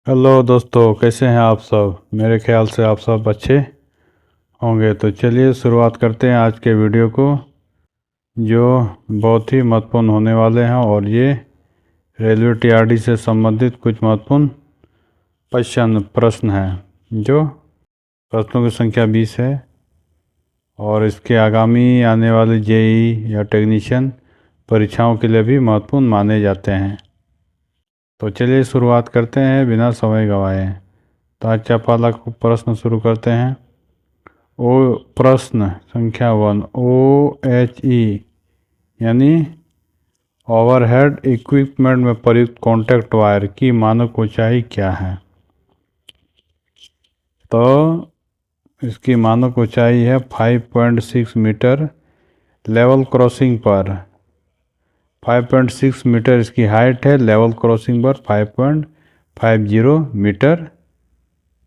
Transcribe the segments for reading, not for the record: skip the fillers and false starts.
Hello दोस्तों, कैसे हैं आप सब। मेरे ख्याल से आप सब अच्छे होंगे। तो चलिए शुरुआत करते हैं आज के वीडियो को, जो बहुत ही महत्वपूर्ण होने वाले हैं। और ये रेलवे टीआरडी से संबंधित कुछ महत्वपूर्ण प्रश्न हैं। जो प्रश्नों की संख्या 20 है और इसके आगामी आने वाले जेई या टेक्नीशियन परीक्षाओं के लिए भी महत्वपूर्ण माने जाते हैं। तो चलिए शुरुआत करते हैं बिना समय गंवाए। तो आज का पहला प्रश्न शुरू करते हैं। प्रश्न संख्या 1। OHE यानी ओवरहेड इक्विपमेंट में प्रयुक्त कॉन्टैक्ट वायर की मानक ऊंचाई क्या है। तो इसकी मानक ऊंचाई है 5.6 मीटर। लेवल क्रॉसिंग पर 5.6 मीटर इसकी हाइट है। लेवल क्रॉसिंग पर 5.50 मीटर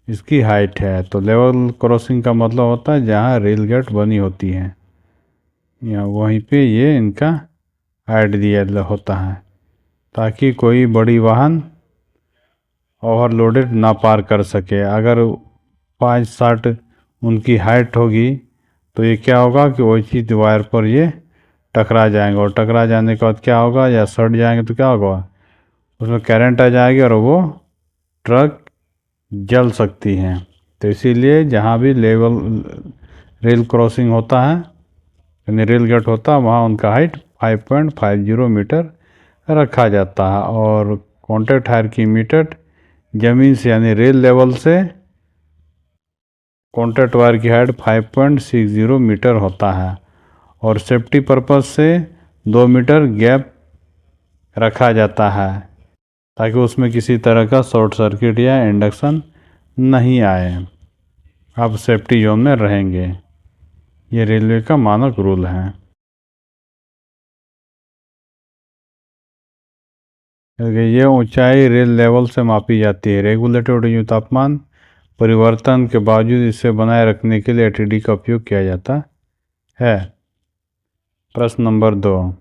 इसकी हाइट है। तो लेवल क्रॉसिंग का मतलब होता है जहाँ रेल गेट बनी होती है, या वहीं पे ये इनका हाइट दिया होता है, ताकि कोई बड़ी वाहन ओवरलोडेड ना पार कर सके। अगर 5.60 उनकी हाइट होगी तो ये क्या होगा कि वही चीज़ वायर पर ये टकरा जाएंगे, और टकरा जाने के बाद क्या होगा, या सट जाएंगे तो क्या होगा, उसमें करंट आ जाएगी और वो ट्रक जल सकती हैं। तो इसीलिए जहाँ भी रेल क्रॉसिंग होता है यानी रेल गेट होता है, वहाँ उनका हाइट 5.50 मीटर रखा जाता है। और कॉन्टैक्ट हायर की मीटर ज़मीन से यानी रेल लेवल से कॉन्टैक्ट वायर की हाइट 5.60 मीटर होता है। और सेफ्टी पर्पस से 2 मीटर गैप रखा जाता है, ताकि उसमें किसी तरह का शॉर्ट सर्किट या इंडक्शन नहीं आए। आप सेफ्टी जोन में रहेंगे। ये रेलवे का मानक रूल है। ये ऊंचाई रेल लेवल से मापी जाती है। रेगुलेटेड तापमान परिवर्तन के बावजूद इसे बनाए रखने के लिए ATD का उपयोग किया जाता है। प्रश्न नंबर 2।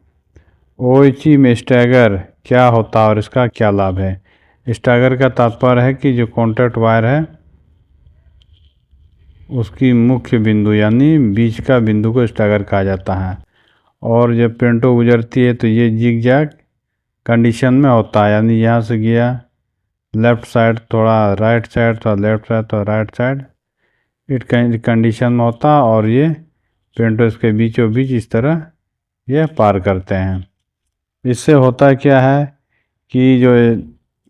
OHE में स्टैगर क्या होता है और इसका क्या लाभ है। स्टैगर का तात्पर्य है कि जो कॉन्टैक्ट वायर है उसकी मुख्य बिंदु यानी बीच का बिंदु को स्टैगर कहा जाता है। और जब पेंटो गुजरती है तो ये जिग जैग कंडीशन में होता है, यानी यहाँ से गया लेफ्ट साइड, थोड़ा राइट साइड, थोड़ा लेफ्ट साइड, थोड़ा राइट साइड, इट कंडीशन में होता है। और ये पेंटो इसके बीचों बीच इस तरह ये पार करते हैं। इससे होता क्या है कि जो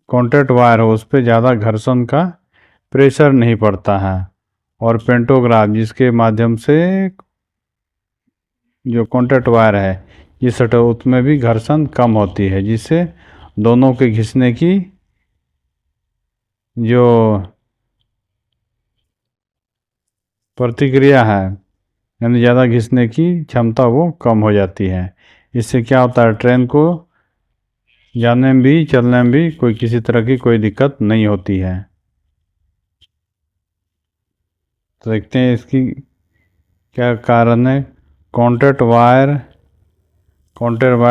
कॉन्टैक्ट वायर है उस पर ज़्यादा घर्षण का प्रेशर नहीं पड़ता है। और पेंटोग्राफ जिसके माध्यम से जो कॉन्टैक्ट वायर है ये सटा, उसमें भी घर्षण कम होती है, जिससे दोनों के घिसने की जो प्रतिक्रिया है यानी ज़्यादा घिसने की क्षमता वो कम हो जाती है। इससे क्या होता है, ट्रेन को जाने में भी चलने में भी कोई किसी तरह की कोई दिक्कत नहीं होती है। तो देखते हैं इसकी क्या कारण है। कॉन्टैक्ट वायर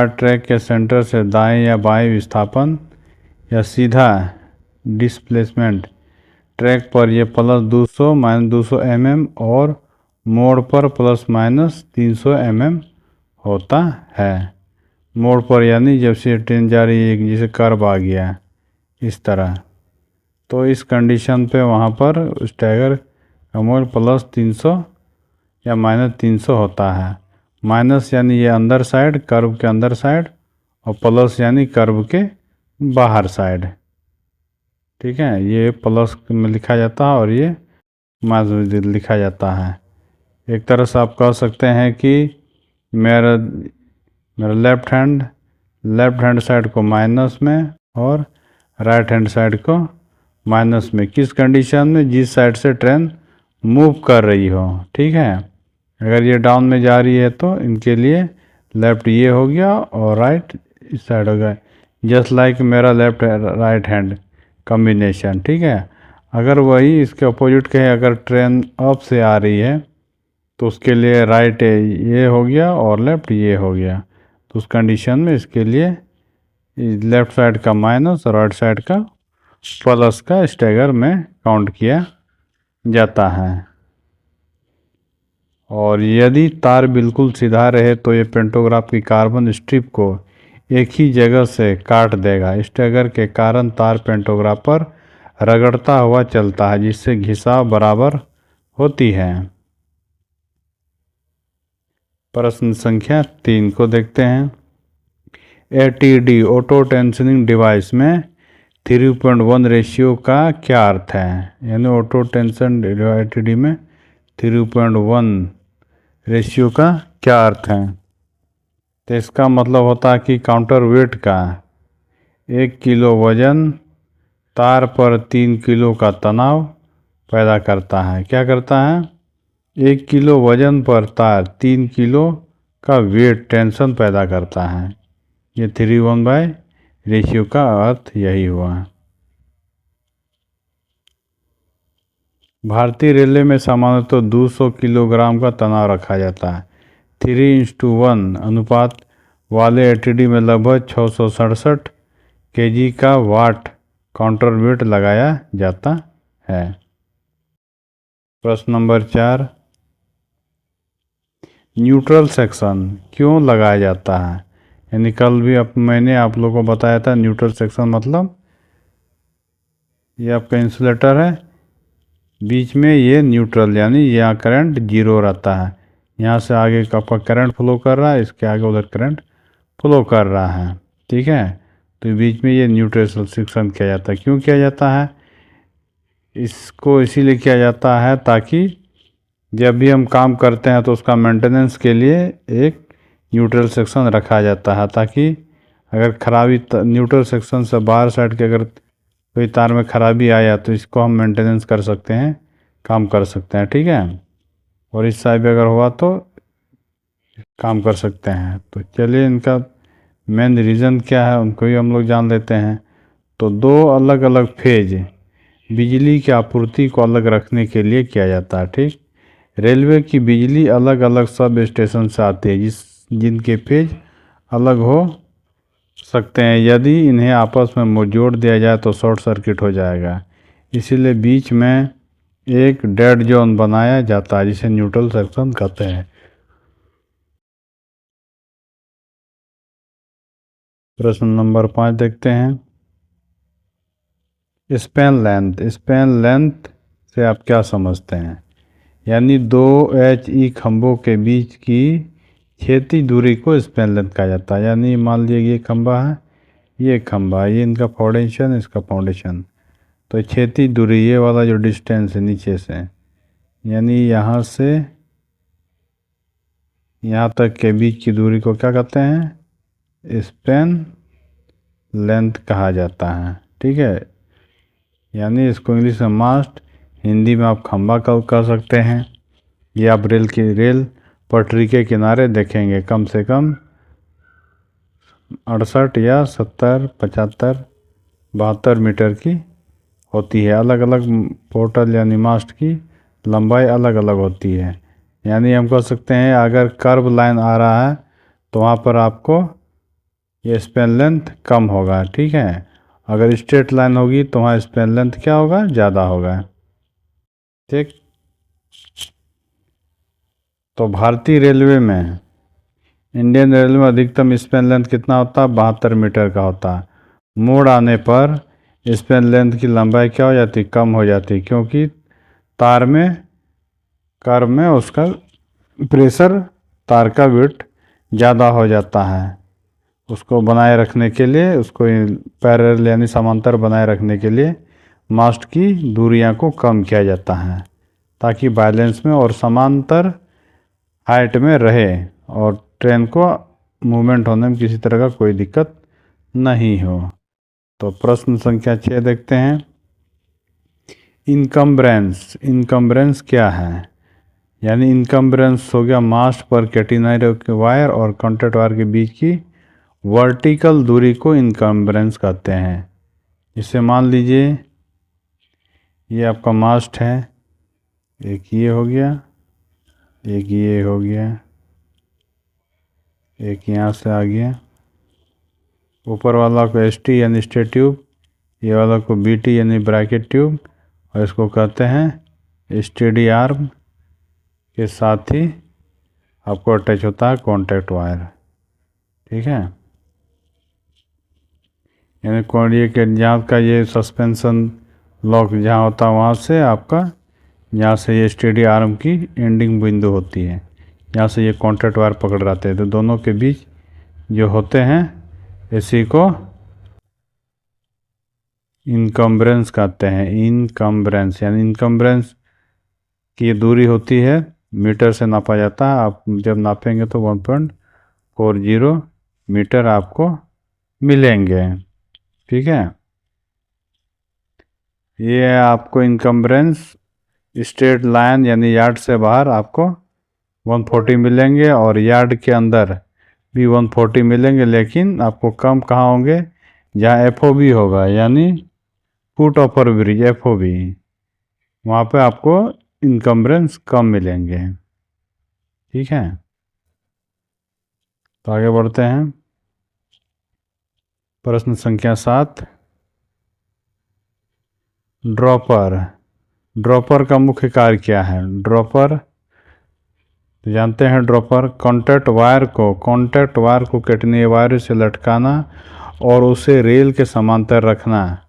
ट्रैक के सेंटर से दाएं या बाएं विस्थापन या सीधा डिस्प्लेसमेंट ट्रैक पर ये +200 -200 mm और मोड़ पर ±300 mm होता है। मोड़ पर यानी जब से ट्रेन जा रही है, जैसे कर्व आ गया इस तरह, तो इस कंडीशन पे वहाँ पर स्टैगर का मोड़ +300 या -300 होता है। माइनस यानी ये अंदर साइड, कर्व के अंदर साइड, और प्लस यानी कर्व के बाहर साइड। ठीक है, ये प्लस में लिखा जाता है और ये माइनस में लिखा जाता है। एक तरह से आप कह सकते हैं कि मेरा लेफ्ट हैंड साइड को माइनस में और राइट हैंड साइड को माइनस में। किस कंडीशन में, जिस साइड से ट्रेन मूव कर रही हो। ठीक है, अगर ये डाउन में जा रही है तो इनके लिए लेफ्ट ये हो गया और राइट इस साइड हो गया, जस्ट लाइक मेरा लेफ्ट राइट हैंड कॉम्बिनेशन। ठीक है, अगर वही इसके अपोजिट कहें, अगर ट्रेन अप से आ रही है तो उसके लिए राइट ये हो गया और लेफ्ट ये हो गया। तो उस कंडीशन में इसके लिए लेफ्ट साइड का माइनस और राइट साइड का प्लस का स्टैगर में काउंट किया जाता है। और यदि तार बिल्कुल सीधा रहे तो ये पेंटोग्राफ की कार्बन स्ट्रिप को एक ही जगह से काट देगा। स्टैगर के कारण तार पेंटोग्राफ पर रगड़ता हुआ चलता है, जिससे घिसाव बराबर होती है। प्रश्न संख्या 3 को देखते हैं। ATD ऑटो टेंशनिंग डिवाइस में 3:1 रेशियो का क्या अर्थ है? यानी ऑटो टेंशन ATD में 3:1 रेशियो का क्या अर्थ है? तो इसका मतलब होता है कि काउंटर वेट का 1 किलो वजन तार पर 3 किलो का तनाव पैदा करता है। क्या करता है? 1 किलो वजन पर तार 3 किलो का वेट टेंशन पैदा करता है। ये 3:1 रेशियो का अर्थ यही हुआ। भारतीय रेलवे में सामान्यतः 200 किलोग्राम का तनाव रखा जाता है। 3:1 अनुपात वाले ATD में लगभग 667 kg का वाट काउंटर वेट लगाया जाता है। प्रश्न नंबर 4, न्यूट्रल सेक्शन क्यों लगाया जाता है? यानी कल भी मैंने आप लोगों को बताया था न्यूट्रल सेक्शन मतलब ये आपका इंसुलेटर है, बीच में ये न्यूट्रल यानी यहाँ करंट जीरो रहता है। यहाँ से आगे आपका करंट फ्लो कर रहा है, इसके आगे उधर करंट फ्लो कर रहा है। ठीक है, तो बीच में ये न्यूट्रल सेक्शन किया जाता है। क्यों किया जाता है? इसको इसीलिए किया जाता है ताकि जब भी हम काम करते हैं तो उसका मेंटेनेंस के लिए एक न्यूट्रल सेक्शन रखा जाता है, ताकि अगर खराबी न्यूट्रल सेक्शन से बाहर साइड के अगर कोई तार में खराबी आया तो इसको हम मेंटेनेंस कर सकते हैं, काम कर सकते हैं। ठीक है, और इस साइड अगर हुआ तो काम कर सकते हैं। तो चलिए इनका मेन रीज़न क्या है उनको भी हम लोग जान लेते हैं। तो 2 अलग अलग फेज बिजली की आपूर्ति को अलग रखने के लिए किया जाता है। ठीक, रेलवे की बिजली अलग अलग सब स्टेशन से आती है जिनके फेज अलग हो सकते हैं। यदि इन्हें आपस में जोड़ दिया जाए तो शॉर्ट सर्किट हो जाएगा। इसीलिए बीच में एक डेड जोन बनाया जाता है जिसे न्यूट्रल सेक्शन कहते हैं। प्रश्न नंबर 5 देखते हैं। स्पैन लेंथ से आप क्या समझते हैं? यानी 2 HE खंभों के बीच की क्षैतिज दूरी को स्पैन लेंथ कहा जाता है। यानी मान लीजिए ये खंभा है, ये खंभा, ये इनका फाउंडेशन, इसका फाउंडेशन, तो क्षैतिज दूरी ये वाला जो डिस्टेंस है नीचे से, यानी यहाँ से यहाँ तक के बीच की दूरी को क्या कहते हैं? स्पैन लेंथ कहा जाता है। ठीक है, यानी इसको इंग्लिश में मास्ट, हिंदी में आप खंभा कह सकते हैं। ये आप रेल पटरी के किनारे देखेंगे कम से कम 68 या 70, 75, 72 मीटर की होती है। अलग अलग पोर्टल यानी मास्ट की लंबाई अलग अलग होती है। यानी हम कह सकते हैं अगर कर्व लाइन आ रहा है तो वहाँ पर आपको ये स्पैन लेंथ कम होगा। ठीक है, अगर स्ट्रेट लाइन होगी तो वहाँ स्पैन लेंथ क्या होगा? ज़्यादा होगा। ठीक, तो भारतीय रेलवे में, इंडियन रेलवे में अधिकतम स्पैन लेंथ कितना होता है? 72 मीटर का होता है। मोड़ आने पर स्पैन लेंथ की लंबाई क्या हो जाती? कम हो जाती, क्योंकि तार में कर्व में उसका प्रेशर, तार का वेट ज़्यादा हो जाता है। उसको बनाए रखने के लिए, उसको पैरेलल यानी समांतर बनाए रखने के लिए मास्ट की दूरियां को कम किया जाता है, ताकि बैलेंस में और समांतर हाइट में रहे और ट्रेन को मूवमेंट होने में किसी तरह का कोई दिक्कत नहीं हो। तो प्रश्न संख्या 6 देखते हैं। इनकम्बरेंस क्या है? यानी इनकम्बरेंस हो गया मास्ट पर कैटेनाइड वायर और कॉन्टैक्ट वायर के बीच की वर्टिकल दूरी को इनकम्बरेंस कहते हैं। इसे मान लीजिए ये आपका मास्ट है, एक ये हो गया, एक ये हो गया, एक यहाँ से आ गया, ऊपर वाला को ST यानी स्टेट ट्यूब, ये वाला को BT यानी ब्रैकेट ट्यूब, और इसको कहते हैं स्टेडी आर्म के साथ ही आपको अटैच होता है कॉन्टैक्ट वायर। ठीक है, यानी कोडिए के जहाँ का ये सस्पेंशन लॉक जहाँ होता है वहाँ से आपका, यहाँ से ये स्टेडी आर्म की एंडिंग बिंदु होती है, यहाँ से ये कॉन्टैक्ट वायर पकड़ रहते हैं, तो दोनों के बीच जो होते हैं इसी को इनकम्बरेंस कहते हैं। इनकम्बरेंस यानी इनकम्बरेंस की दूरी होती है, मीटर से नापा जाता है। आप जब नापेंगे तो 1.40 मीटर आपको मिलेंगे। ठीक है, ये आपको इनकम्बरेंस स्ट्रेट लाइन यानी यार्ड से बाहर आपको 140 मिलेंगे, और यार्ड के अंदर भी 140 मिलेंगे, लेकिन आपको कम कहाँ होंगे, जहाँ FOB होगा यानी फुट ओवर ब्रिज FOB, वहाँ पे आपको इनकम्बरेंस कम मिलेंगे। ठीक है, तो आगे बढ़ते हैं। प्रश्न संख्या 7, ड्रॉपर का मुख्य कार्य क्या है? ड्रॉपर जानते हैं, ड्रॉपर कॉन्टैक्ट वायर को कैटेनिया वायर से लटकाना और उसे रेल के समांतर रखना,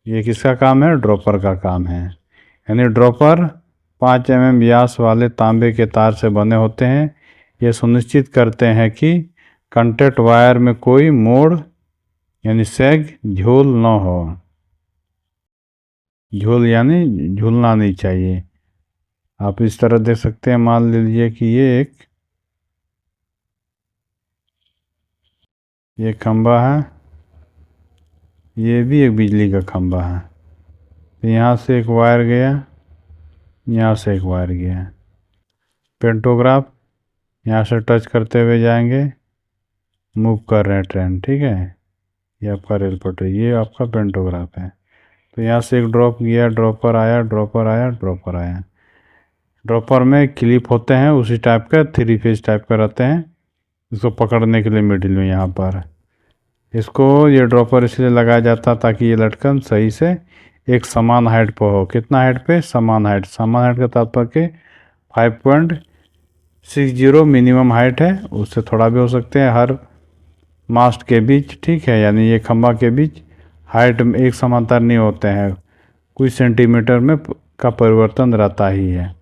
ये किसका काम है? ड्रॉपर का काम है। यानी ड्रॉपर 5 mm व्यास वाले तांबे के तार से बने होते हैं। ये सुनिश्चित करते हैं कि कॉन्टैक्ट वायर में कोई मोड़ यानी सैग, झूल न हो। झूल यानी झूलना नहीं चाहिए। आप इस तरह देख सकते हैं, मान लीजिए कि ये खंबा है, ये भी एक बिजली का खंबा है, तो यहाँ से एक वायर गया, यहाँ से एक वायर गया, पेंटोग्राफ यहाँ से टच करते हुए जाएंगे, मूव कर रहे हैं ट्रेन। ठीक है, ये आपका रेल पटरी, ये आपका पेंटोग्राफ है। तो यहाँ से एक ड्रॉप गया, ड्रॉपर आया, ड्रॉपर आया, ड्रॉपर आया। ड्रॉपर में क्लिप होते हैं उसी टाइप का, 3 फेज टाइप का रहते हैं, इसको पकड़ने के लिए मिडिल में यहाँ पर इसको ये ड्रॉपर इसलिए लगाया जाता ताकि ये लटकन सही से एक समान हाइट पर हो। कितना हाइट पे? समान हाइट। समान हाइट का तात्पर्य 5.60 मिनिमम हाइट है, उससे थोड़ा भी हो सकते हैं हर मास्ट के बीच। ठीक है, यानी ये खंभा के बीच हाइट में एक समांतर नहीं होते हैं, कुछ सेंटीमीटर में का परिवर्तन रहता ही है।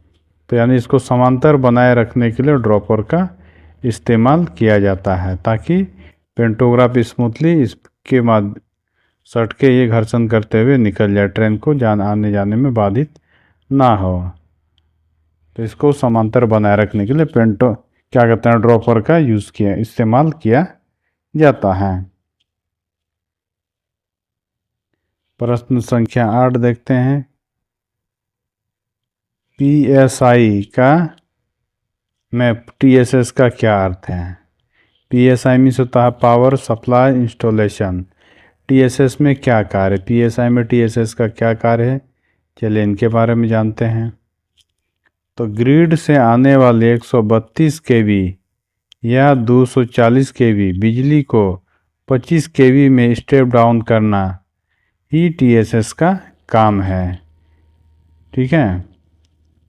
तो यानी इसको समांतर बनाए रखने के लिए ड्रॉपर का इस्तेमाल किया जाता है, ताकि पेंटोग्राफ स्मूथली इसके सट के ये घर्षण करते हुए निकल जाए, ट्रेन को आने जाने में बाधित ना हो। तो इसको समांतर बनाए रखने के लिए क्या कहते हैं, ड्रॉपर का इस्तेमाल किया जाता है। प्रश्न संख्या 8 देखते हैं। PSI का में TSS का क्या अर्थ है? PSI में होता है पावर सप्लाई इंस्टॉलेशन। TSS में क्या कार्य? PSI में TSS का क्या कार्य है, चलिए इनके बारे में जानते हैं। तो ग्रिड से आने वाले 132 kV या 240 kV बिजली को 25 kV में स्टेप डाउन करना ही TSS का काम है। ठीक है,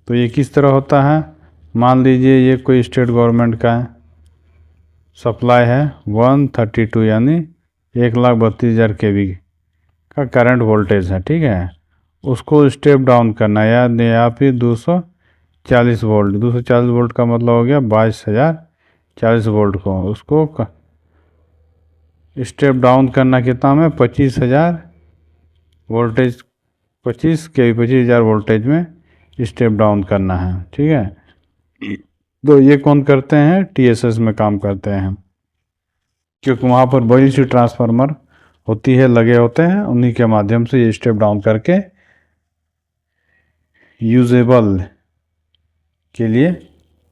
तो ये किस तरह होता है? मान लीजिए ये कोई स्टेट गवर्नमेंट का सप्लाई है 132 यानी 1,32,000 kV का करंट वोल्टेज है। ठीक है, उसको स्टेप डाउन करना या फिर 240 वोल्ट। 240 वोल्ट का मतलब हो गया 22,040 वोल्ट को उसको स्टेप डाउन करना कितना में? 25,000 वोल्टेज, 25 kV 25,000 वोल्टेज में स्टेप डाउन करना है। ठीक है, तो ये कौन करते हैं? TSS में काम करते हैं, क्योंकि वहाँ पर बड़ी सी ट्रांसफार्मर होती है, लगे होते हैं, उन्हीं के माध्यम से ये स्टेप डाउन करके यूजेबल के लिए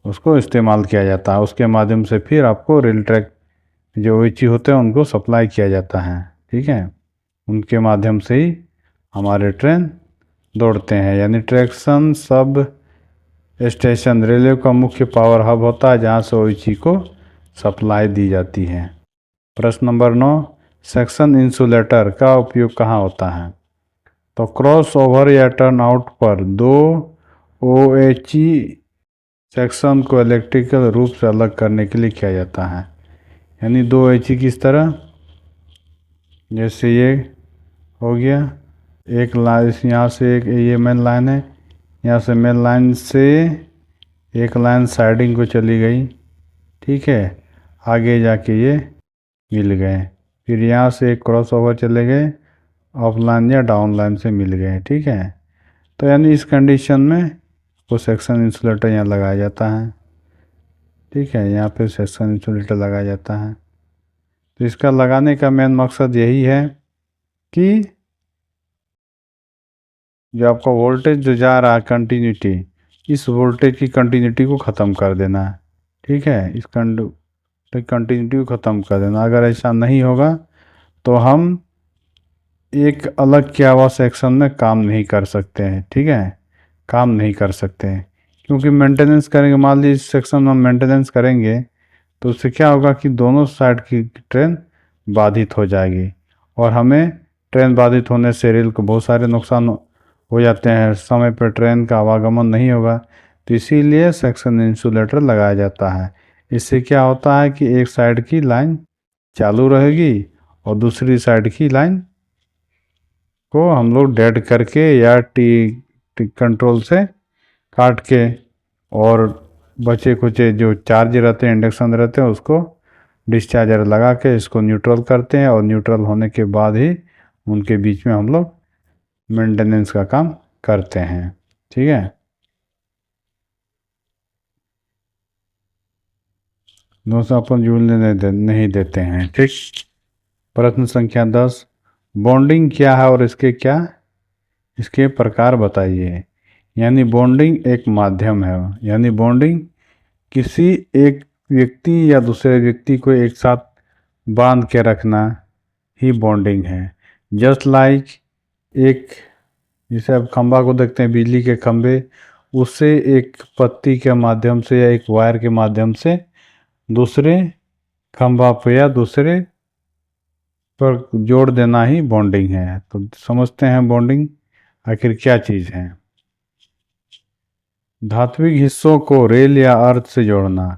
उसको इस्तेमाल किया जाता है। उसके माध्यम से फिर आपको रेल ट्रैक जो OHE होते हैं उनको सप्लाई किया जाता है। ठीक है, उनके माध्यम से ही हमारे ट्रेन दौड़ते हैं। यानी ट्रैक्शन सब स्टेशन रेलवे का मुख्य पावर हब होता है, जहाँ से OHE को सप्लाई दी जाती है। प्रश्न नंबर 9, सेक्शन इंसुलेटर का उपयोग कहाँ होता है? तो क्रॉस ओवर या टर्न आउट पर दो OHE सेक्शन को इलेक्ट्रिकल रूप से अलग करने के लिए किया जाता है। यानी दो OHE किस तरह, जैसे ये हो गया एक लाइन, यहाँ से एक ये मेन लाइन है, यहाँ से मेन लाइन से एक लाइन साइडिंग को चली गई, ठीक है, आगे जाके ये मिल गए, फिर यहाँ से एक क्रॉस ओवर चले गए, ऑफ लाइन या डाउन लाइन से मिल गए, ठीक है। तो यानी इस कंडीशन में वो सेक्शन इंसुलेटर यहाँ लगाया जाता है, ठीक है, यहाँ पे सेक्शन इंसुलेटर लगाया जाता है। तो इसका लगाने का मेन मकसद यही है कि जो आपका वोल्टेज जो जा रहा है कंटिन्यूटी, इस वोल्टेज की कंटिन्यूटी को ख़त्म कर देना है, ठीक है, इस कंटिन्यूटी को ख़त्म कर देना। अगर ऐसा नहीं होगा तो हम एक अलग किया हुआ सेक्शन में काम नहीं कर सकते हैं, ठीक है, काम नहीं कर सकते हैं, क्योंकि मेंटेनेंस करेंगे, मान लीजिए इस सेक्शन में मेंटेनेंस करेंगे तो उससे क्या होगा कि दोनों साइड की ट्रेन बाधित हो जाएगी, और हमें ट्रेन बाधित होने से रेल को बहुत सारे नुकसान हो जाते हैं, समय पर ट्रेन का आवागमन नहीं होगा। तो इसीलिए सेक्शन इंसुलेटर लगाया जाता है। इससे क्या होता है कि एक साइड की लाइन चालू रहेगी और दूसरी साइड की लाइन को हम लोग डेड करके या टी कंट्रोल से काट के, और बचे कुचे जो चार्ज रहते हैं, इंडक्शन रहते हैं, उसको डिस्चार्जर लगा के इसको न्यूट्रल करते हैं, और न्यूट्रल होने के बाद ही उनके बीच में हम लोग मेंटेनेंस का काम करते हैं, ठीक है। दोस्तों अपन जुड़ने नहीं देते हैं, ठीक। प्रश्न संख्या 10, बॉन्डिंग क्या है और इसके प्रकार बताइए। यानी बॉन्डिंग एक माध्यम है, यानी बॉन्डिंग किसी एक व्यक्ति या दूसरे व्यक्ति को एक साथ बांध के रखना ही बॉन्डिंग है। जस्ट लाइक एक, जैसे आप खंभा को देखते हैं, बिजली के खंभे, उससे एक पत्ती के माध्यम से या एक वायर के माध्यम से दूसरे खंभा पे या दूसरे पर जोड़ देना ही बॉन्डिंग है। तो समझते हैं बॉन्डिंग आखिर क्या चीज़ है। धात्विक हिस्सों को रेल या अर्थ से जोड़ना,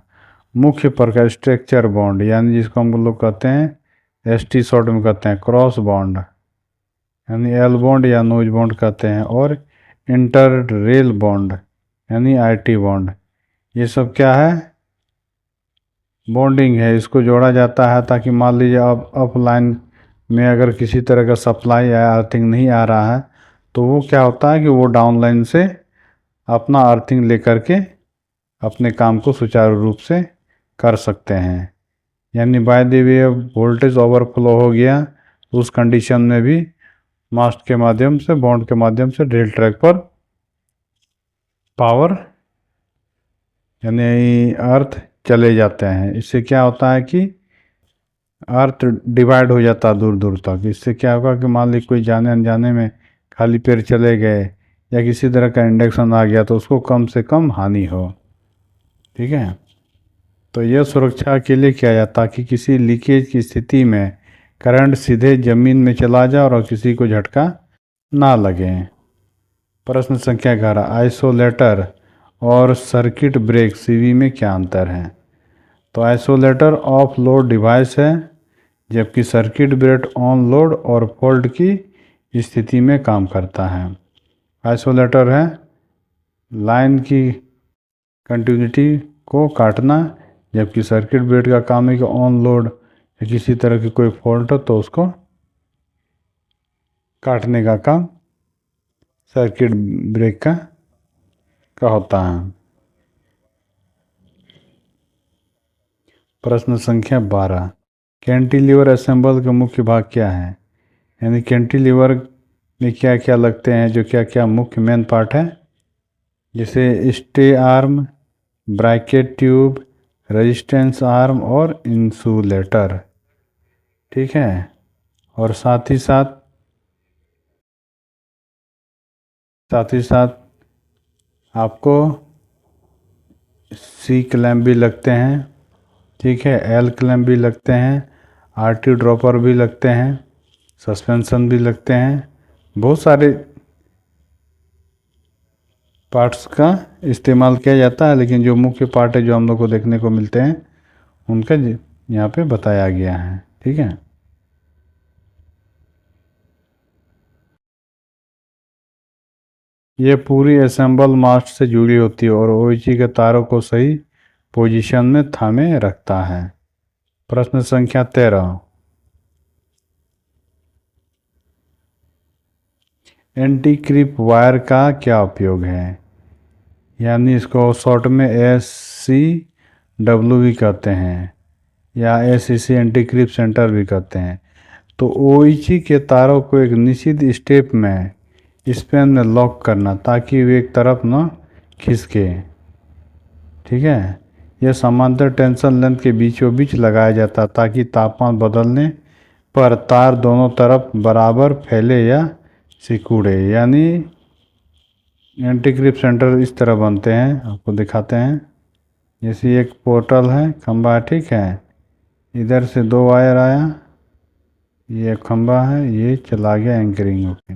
मुख्य प्रकार स्ट्रक्चर बॉन्ड, यानी जिसको हम लोग कहते हैं ST शॉर्ट में कहते हैं क्रॉस बॉन्ड, यानी L बॉन्ड या नोज बॉन्ड कहते हैं, और इंटर रेल बॉन्ड यानी IT बॉन्ड, ये सब क्या है, बॉन्डिंग है। इसको जोड़ा जाता है ताकि मान लीजिए अब अप लाइन में अगर किसी तरह का सप्लाई या अर्थिंग नहीं आ रहा है तो वो क्या होता है कि वो डाउन लाइन से अपना अर्थिंग लेकर के अपने काम को सुचारू रूप से कर सकते हैं। यानी by the way voltage overflow हो गया तो उस कंडीशन में भी मास्ट के माध्यम से, बॉन्ड के माध्यम से रेल ट्रैक पर पावर यानी अर्थ चले जाते हैं। इससे क्या होता है कि अर्थ डिवाइड हो जाता है दूर दूर तक। इससे क्या होगा कि मान ली कोई जाने अनजाने में खाली पैर चले गए या किसी तरह का इंडक्शन आ गया तो उसको कम से कम हानि हो, ठीक है। तो यह सुरक्षा के लिए किया जाता है कि किसी लीकेज की स्थिति में करंट सीधे ज़मीन में चला जाए और किसी को झटका ना लगे। प्रश्न संख्या 11, आइसोलेटर और सर्किट ब्रेक CV में क्या अंतर है। तो आइसोलेटर ऑफ लोड डिवाइस है, जबकि सर्किट ब्रेकर ऑन लोड और फॉल्ट की स्थिति में काम करता है। आइसोलेटर है लाइन की कंटिन्यूटी को काटना, जबकि सर्किट ब्रेकर का काम है कि ऑन लोड या किसी तरह की कोई फॉल्ट हो तो उसको काटने का काम सर्किट ब्रेक का होता है। प्रश्न संख्या 12, कैंटिलीवर असेंबल के मुख्य भाग क्या है। यानी कैंटिलीवर में क्या क्या लगते हैं, जो क्या क्या मुख्य मेन पार्ट है, जैसे stay arm, bracket tube, resistance arm और इंसुलेटर, ठीक है। और साथ ही साथ आपको C क्लैंप भी लगते हैं, ठीक है, L क्लैंप भी लगते हैं, आरटी ड्रॉपर भी लगते हैं, सस्पेंशन भी लगते हैं, बहुत सारे पार्ट्स का इस्तेमाल किया जाता है, लेकिन जो मुख्य पार्ट है जो हम लोग को देखने को मिलते हैं उनका यहाँ पे बताया गया है। ठीक है, ये पूरी असेंबल मास्ट से जुड़ी होती है और ओइची के तारों को सही पोजीशन में थामे रखता है। प्रश्न संख्या 13, एंटी क्रिप वायर का क्या उपयोग है? यानी इसको शॉर्ट में SCW भी कहते हैं या SCC एंटी क्रिप सेंटर भी कहते हैं। तो ओइची के तारों को एक निश्चित स्टेप में स्पैन में लॉक करना ताकि वे एक तरफ न खिसके। ठीक है, यह समांतर टेंशन लेंथ के बीचों बीच लगाया जाता ताकि तापमान बदलने पर तार दोनों तरफ बराबर फैले या सिकुड़े। यानी एंटी क्रिप सेंटर इस तरह बनते हैं, आपको दिखाते हैं। जैसे एक पोर्टल है, खंबा है, ठीक है, इधर से 2 वायर आया, ये खंबा है, ये चला गया एंकरिंग होके।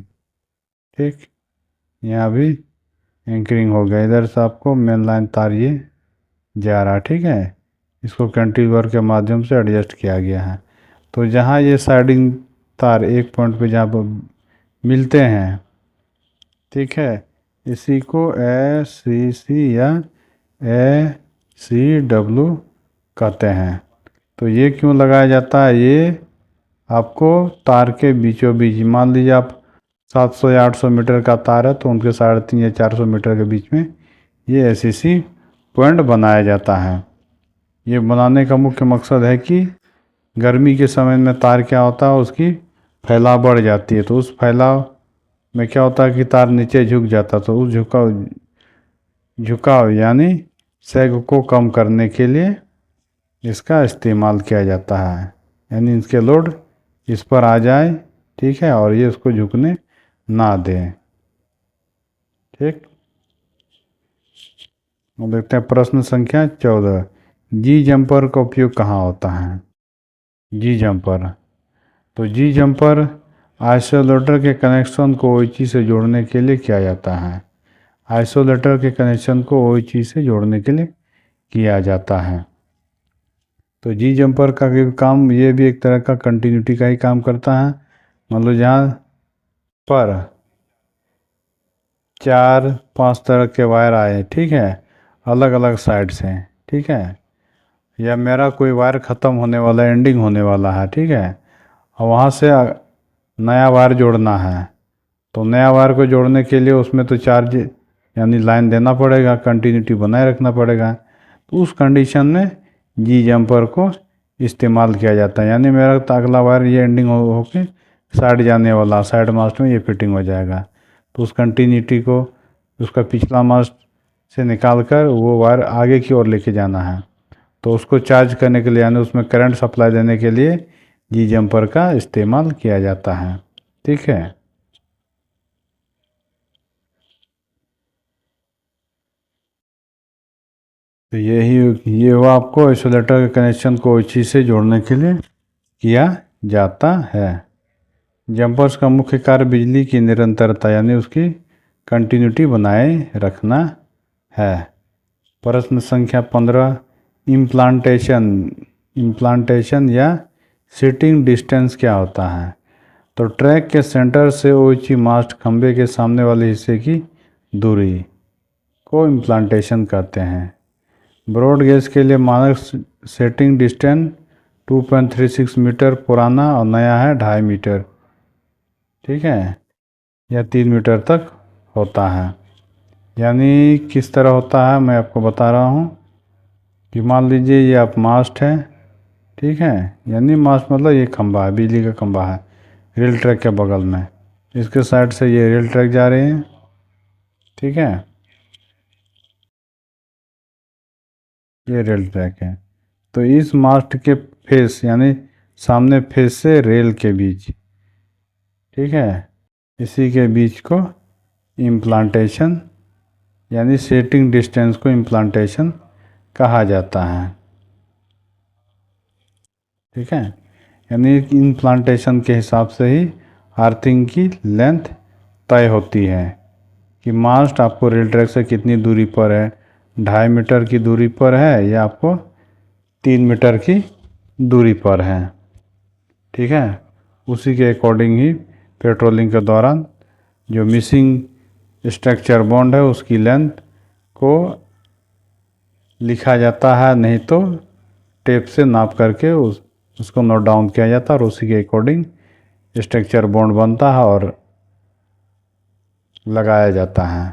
ठीक, यहाँ भी एंकरिंग हो गया, इधर से आपको मेन लाइन तार ये जा रहा। ठीक है, इसको कैंटिलीवर के माध्यम से एडजस्ट किया गया है। तो जहाँ ये साइडिंग तार एक पॉइंट पे जहाँ पर मिलते हैं, ठीक है, इसी को SCC या ACW कहते हैं। तो ये क्यों लगाया जाता है? ये आपको तार के बीचों बीच, मान लीजिए आप 700 या 800 मीटर का तार है तो उनके 350 या 400 मीटर के बीच में ये SCC पॉइंट बनाया जाता है। ये बनाने का मुख्य मकसद है कि गर्मी के समय में तार क्या होता है, उसकी फैलाव बढ़ जाती है, तो उस फैलाव में क्या होता है कि तार नीचे झुक जाता, तो उस झुकाव यानी सैग को कम करने के लिए इसका इस्तेमाल किया जाता है। यानी इसके लोड इस पर आ जाए, ठीक है, और ये उसको झुकने ना दे। ठीक, देखते हैं प्रश्न संख्या 14, जी जंपर का उपयोग कहाँ होता है? जी जंपर, तो जी जंपर आइसोलेटर के कनेक्शन को ओइची से जोड़ने के लिए किया जाता है। आइसोलेटर के कनेक्शन को ओइची से जोड़ने के लिए किया जाता है। तो जी जंपर का काम, ये भी एक तरह का कंटिन्यूटी का ही काम करता है। मतलब जहाँ पर 4-5 तरह के वायर आए, ठीक है, अलग अलग साइड से, ठीक है, या मेरा कोई वायर ख़त्म होने वाला, एंडिंग होने वाला है, ठीक है, और वहाँ से नया वायर जोड़ना है, तो नया वायर को जोड़ने के लिए उसमें तो चार्ज यानी लाइन देना पड़ेगा, कंटिन्यूटी बनाए रखना पड़ेगा। तो उस कंडीशन में जी जंपर को इस्तेमाल किया जाता है। यानी मेरा अगला वायर ये एंडिंग होके साइड जाने वाला, साइड मास्ट में ये फिटिंग हो जाएगा, तो उस कंटिन्यूटी को उसका पिछला मास्ट से निकाल कर वो वायर आगे की ओर लेके जाना है। तो उसको चार्ज करने के लिए यानी उसमें करंट सप्लाई देने के लिए जी जंपर का इस्तेमाल किया जाता है। ठीक है, तो ये हुआ आपको आइसोलेटर के कनेक्शन को ओइची से जोड़ने के लिए किया जाता है। जंपर्स का मुख्य कार्य बिजली की निरंतरता यानी उसकी कंटिन्यूटी बनाए रखना है। प्रश्न संख्या 15, इम्प्लांटेशन या सिटिंग डिस्टेंस क्या होता है? तो ट्रैक के सेंटर से ओइची मास्ट खंबे के सामने वाले हिस्से की दूरी को इम्प्लांटेशन कहते हैं। ब्रॉड गेज के लिए मानक सेटिंग डिस्टेंस 2.36 मीटर पुराना और नया है 2.5 मीटर, ठीक है, या 3 मीटर तक होता है। यानी किस तरह होता है मैं आपको बता रहा हूँ कि मान लीजिए ये आप मास्ट है, ठीक है, यानी मास्ट मतलब ये खंबा है, बिजली का खंबा है रेल ट्रैक के बगल में, इसके साइड से ये रेल ट्रैक जा रही है, ठीक है, ये रेल ट्रैक है। तो इस मास्ट के फेस यानी सामने फेस से रेल के बीच, ठीक है, इसी के बीच को इम्प्लांटेशन यानी सेटिंग डिस्टेंस को इम्प्लांटेशन कहा जाता है। ठीक है, यानी इन प्लांटेशन के हिसाब से ही अर्थिंग की लेंथ तय होती है कि मास्ट आपको रेल ट्रैक से कितनी दूरी पर है, 2.5 मीटर की दूरी पर है या आपको 3 मीटर की दूरी पर है। ठीक है, उसी के अकॉर्डिंग ही पेट्रोलिंग के दौरान जो मिसिंग स्ट्रक्चर बॉन्ड है उसकी लेंथ को लिखा जाता है, नहीं तो टेप से नाप करके उसको नोट डाउन किया जाता है और उसी के अकॉर्डिंग स्ट्रक्चर बॉन्ड बनता है और लगाया जाता है।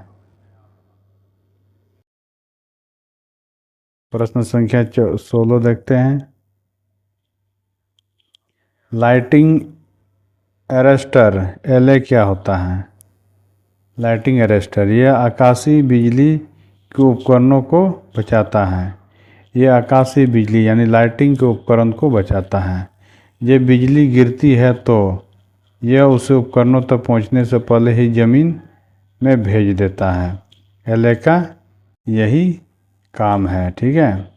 प्रश्न संख्या 16 देखते हैं। लाइटिंग अरेस्टर LA क्या होता है? लाइटिंग अरेस्टर यह आकाशीय बिजली के उपकरणों को बचाता है। यह आकाशीय बिजली यानी लाइटिंग के उपकरण को बचाता है। ये बिजली गिरती है तो यह उसे उपकरणों तक पहुंचने से पहले ही ज़मीन में भेज देता है। LA का यही काम है। ठीक है,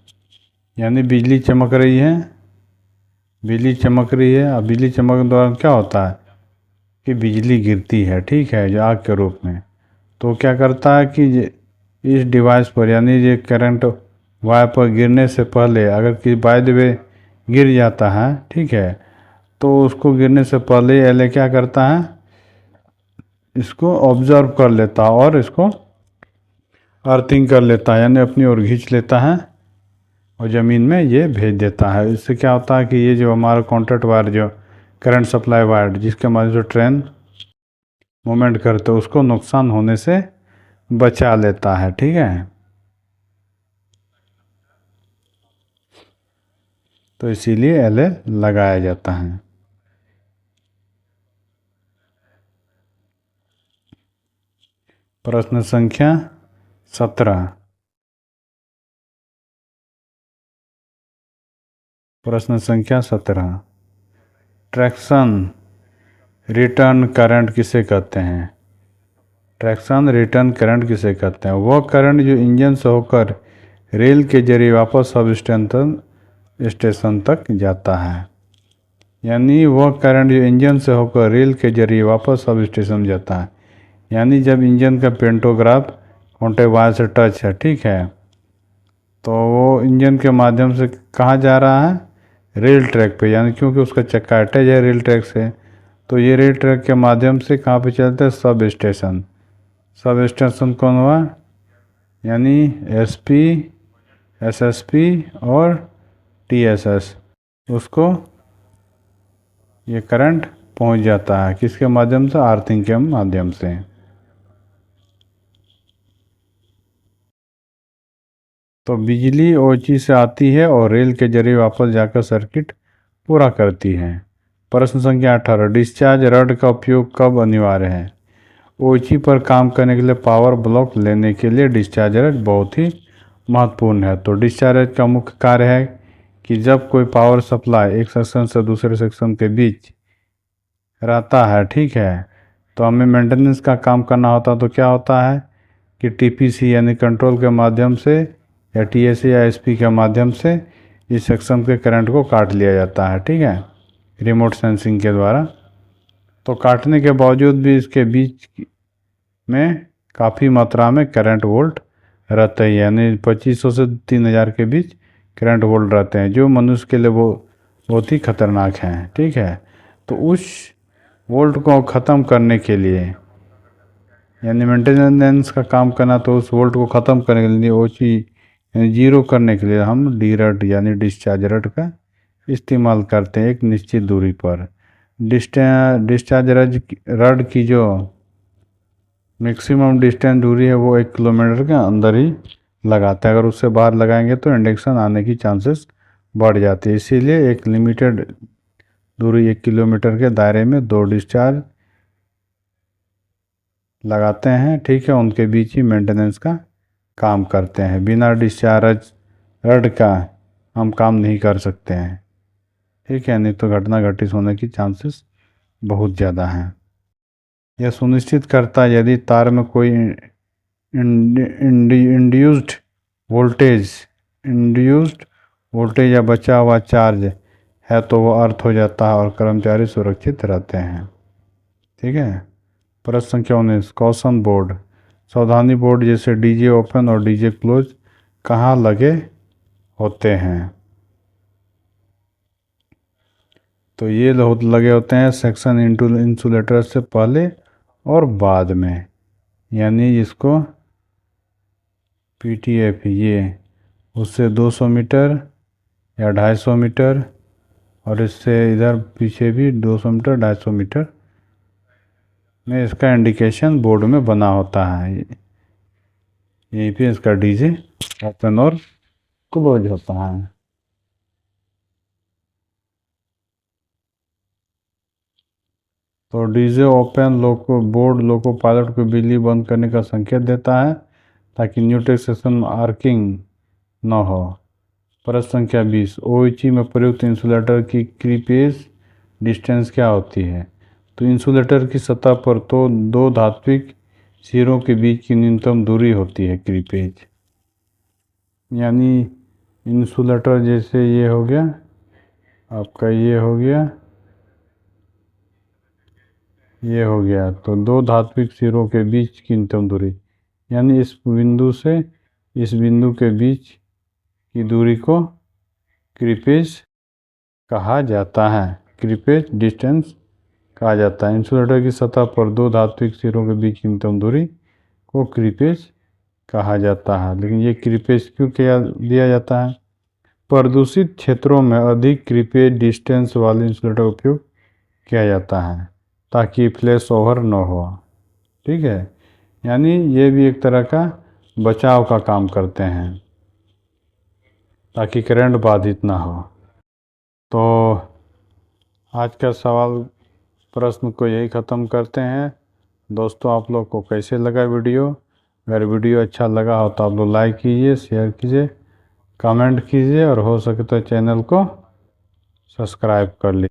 यानी बिजली चमक रही है, बिजली चमक रही है, और बिजली चमकने के दौरान क्या होता है कि बिजली गिरती है, ठीक है, जो आग के रूप में। तो क्या करता है कि इस डिवाइस पर यानी ये करंट वायर पर गिरने से पहले अगर कि बाय द वे गिर जाता है, ठीक है, तो उसको गिरने से पहले LA क्या करता है, इसको ऑब्जर्व कर लेता है और इसको अर्थिंग कर लेता है, यानी अपनी ओर खींच लेता है और ज़मीन में ये भेज देता है। इससे क्या होता है कि ये जो हमारा कॉन्टैक्ट वायर जो करंट सप्लाई वायर जिसके माध्यम से ट्रेन मूवमेंट करते हैं उसको नुकसान होने से बचा लेता है। ठीक है, तो इसीलिए LA लगाया जाता है। प्रश्न संख्या 17। प्रश्न संख्या 17। ट्रैक्शन रिटर्न करंट किसे कहते हैं? ट्रैक्शन रिटर्न करंट किसे कहते हैं? वह करंट जो इंजन से होकर रेल के जरिए वापस सब स्टेशन तक जाता है। यानी वह करंट जो इंजन से होकर रेल के जरिए वापस सब स्टेशन जाता है। यानी जब इंजन का पेंटोग्राफ कॉन्टैक्ट वायर से टच है, ठीक है, तो वो इंजन के माध्यम से कहाँ जा रहा है? रेल ट्रैक पे, यानी क्योंकि उसका चक्का अटैच है रेल ट्रैक से, तो ये रेल ट्रैक के माध्यम से कहाँ पे चलते हैं? Sub station. सब स्टेशन कौन हुआ? यानी SP, SSP और TSS, उसको ये करंट पहुंच जाता है किसके माध्यम से? अर्थिंग के माध्यम से। तो बिजली ओची से आती है और रेल के जरिए वापस जाकर सर्किट पूरा करती है। प्रश्न संख्या 18। डिस्चार्ज रड का उपयोग कब अनिवार्य है? ओची पर काम करने के लिए पावर ब्लॉक लेने के लिए डिस्चार्ज रड बहुत ही महत्वपूर्ण है। तो डिस्चार्ज रड का मुख्य कार्य है कि जब कोई पावर सप्लाई एक सेक्शन से दूसरे सेक्शन के बीच रहता है, ठीक है, तो हमें मेंटेनेंस का काम करना होता, तो क्या होता है कि TPC यानी कंट्रोल के माध्यम से या TSA या SP के माध्यम से इस सेक्शन के करंट को काट लिया जाता है। ठीक है, रिमोट सेंसिंग के द्वारा। तो काटने के बावजूद भी इसके बीच में काफ़ी मात्रा में करंट वोल्ट रहते हैं, यानी 2500 से 3000 के बीच करंट वोल्ट रहते हैं, जो मनुष्य के लिए वो बहुत ही खतरनाक हैं। ठीक है, तो उस वोल्ट को ख़त्म करने के लिए यानी मेंटेनेंस का काम करना, तो उस वोल्ट को ख़त्म करने के लिए ओची यानी जीरो करने के लिए हम डी रड यानी डिस्चार्ज रड का इस्तेमाल करते हैं एक निश्चित दूरी पर। डिस्चार्ज रड की जो मैक्सिमम डिस्टेंस दूरी है वो 1 किलोमीटर के अंदर ही लगाते हैं। अगर उससे बाहर लगाएंगे तो इंडक्शन आने की चांसेस बढ़ जाती है। इसीलिए एक लिमिटेड दूरी 1 किलोमीटर के दायरे में 2 डिस्चार्ज लगाते हैं। ठीक है, उनके बीच ही मेंटेनेंस का काम करते हैं। बिना डिस्चार्ज रड का हम काम नहीं कर सकते हैं। ठीक है, नहीं तो घटना घटित होने की चांसेस बहुत ज़्यादा हैं। यह सुनिश्चित करता है यदि तार में कोई इंड्यूस्ड वोल्टेज या बचा हुआ चार्ज है तो वो अर्थ हो जाता है और कर्मचारी सुरक्षित रहते हैं। ठीक है। प्रश्न संख्या 19 कॉशन बोर्ड। सावधानी बोर्ड जैसे डीजे ओपन और डीजे क्लोज कहाँ लगे होते हैं? तो ये लगे होते हैं सेक्शन इंसुलेटर से पहले और बाद में, यानी जिसको पीटीएफ ये उससे 200 मीटर या 250 मीटर, और इससे इधर पीछे भी 200 मीटर 250 मीटर में इसका इंडिकेशन बोर्ड में बना होता है। यहीं पे इसका डीजे ओपन और क्लोज होता है। तो DJ open board loco pilot को बिजली बंद करने का संकेत देता है ताकि न्यूट्रल सेक्शन में आर्किंग न हो। प्रश्न संख्या 20 ओएचई में प्रयुक्त इंसुलेटर की क्रीपेज डिस्टेंस क्या होती है? तो इंसुलेटर की सतह पर तो दो धात्विक सिरों के बीच की न्यूनतम दूरी होती है क्रीपेज, यानी इंसुलेटर जैसे ये हो गया आपका, ये हो गया, ये हो गया, तो दो धात्विक सिरों के बीच की न्यूनतम दूरी, यानी इस बिंदु से इस बिंदु के बीच की दूरी को क्रीपेज कहा जाता है। क्रीपेज डिस्टेंस कहा जाता है। इंसुलेटर की सतह पर दो धात्विक सिरों के बीच की न्यूनतम दूरी को क्रीपेज कहा जाता है। लेकिन ये क्रीपेज क्यों दिया जाता है? प्रदूषित क्षेत्रों में अधिक क्रीपेज डिस्टेंस वाले इंसुलेटर का उपयोग किया जाता है ताकि फ्लैश ओवर न हो। ठीक है, यानी ये भी एक तरह का बचाव का काम करते हैं ताकि करंट बाधित ना हो। तो आज का सवाल प्रश्न को यही ख़त्म करते हैं। दोस्तों, आप लोग को कैसे लगा वीडियो? अगर वीडियो अच्छा लगा हो तो आप लोग लाइक कीजिए, शेयर कीजिए, कमेंट कीजिए और हो सके तो चैनल को सब्सक्राइब कर लीजिए।